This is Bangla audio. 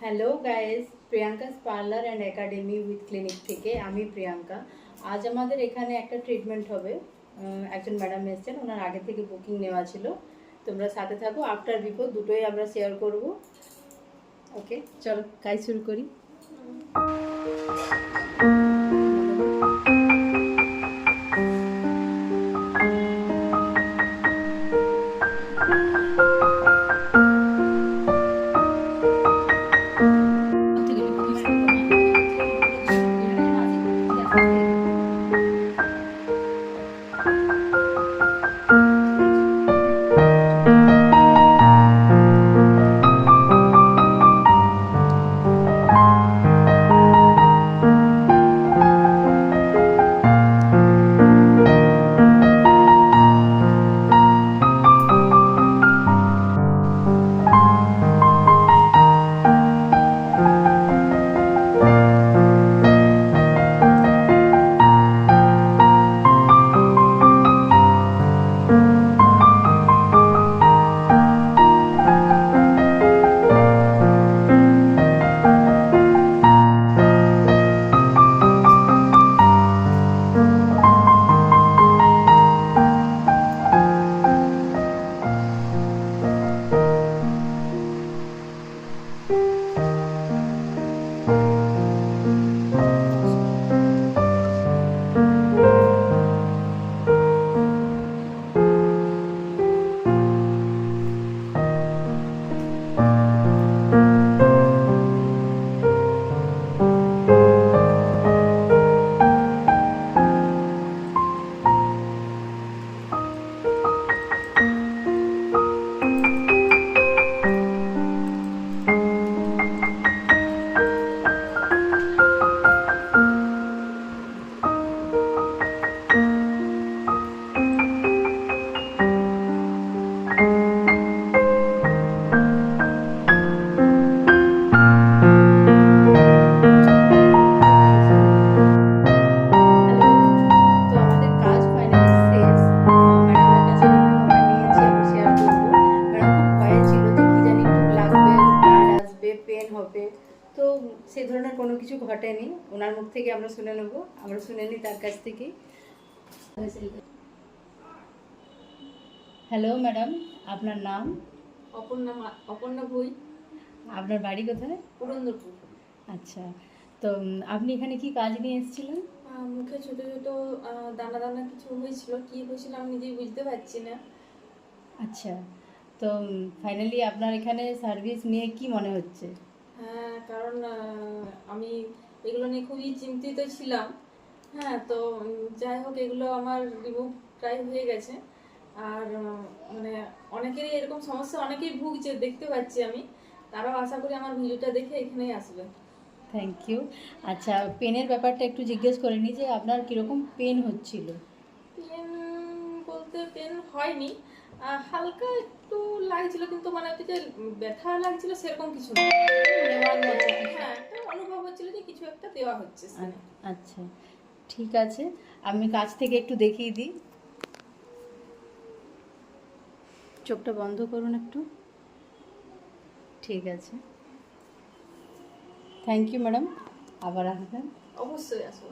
Hello guys, Priyanka's parlour and academy with clinic থেকে আমি প্রিয়াঙ্কা। আজ আমাদের এখানে একটা ট্রিটমেন্ট হবে। একজন ম্যাডাম এসেছেন, ওনার আগে থেকে বুকিং নেওয়া ছিল। তোমরা সাথে থাকো, আফটার বিফোর দুটোই আমরা শেয়ার করব। ওকে, চলো কাজ শুরু করি। তো সে ধরনের কোনো কিছু ঘটেনি। ওনার মুখ থেকে আমরা শুনে নেব, আমরা শুনে নিই তার কাছ থেকে। হ্যালো ম্যাডাম, আপনার নাম? অপর্ণা ভুই। আপনার বাড়ি কোথায়? পুরন্দরপুর। আচ্ছা, তো আপনি এখানে কি কাজ নিয়ে এসেছিলেন? মুখে ছোট ছোট দানা দানা কিছু হয়েছিল, কি হয়েছিল আমি নিজেই বুঝতে পারছি না। আচ্ছা, তো ফাইনালি আপনার এখানে সার্ভিস নিয়ে কি মনে হচ্ছে? হ্যাঁ, কারণ আমি এগুলো নিয়ে খুবই চিন্তিত ছিলাম। হ্যাঁ, তো যাই হোক, এগুলো আমার রিমুভ প্রায় হয়ে গেছে। আর মানে অনেকেরই এরকম সমস্যা, অনেকেই ভুগছে দেখতে পাচ্ছি আমি। তারাও আশা করি আমার ভিডিওটা দেখে এখানেই আসবে। Thank you. আচ্ছা, পেনের ব্যাপারটা একটু জিজ্ঞেস করে নিই যে আপনার কীরকম পেন হচ্ছিল? পেন বলতে পেন হয়নি, হালকা একটু লাগছিল, কিন্তু মানে হচ্ছে যে ব্যথা লাগছিল সেরকম কিছু না। হ্যাঁ, একটা অনুভব হচ্ছিল যে কিছু একটা দেওয়া হচ্ছে। আচ্ছা, ঠিক আছে, আমি কাছ থেকে একটু দেখিয়ে দিই। চোখটা বন্ধ করুন একটু। ঠিক আছে, থ্যাংক ইউ ম্যাডাম, আবার আসবেন। অবশ্যই আসবো।